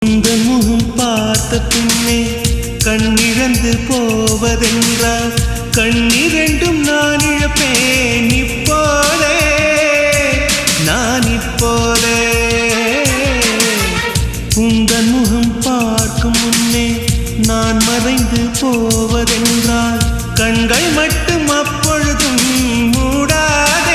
உந்தன் முகம் பார்த்த பின்னே கண்ணிழந்து போவதென்றால் கண்ணிரண்டும் நான் இழப்பேன் இப்போதே உந்தன் முகம் பார்க்கும் முன்னே நான் மறைந்து போவதென்றால் கண்கள் மட்டும் அப்பொழுதும் மூடாத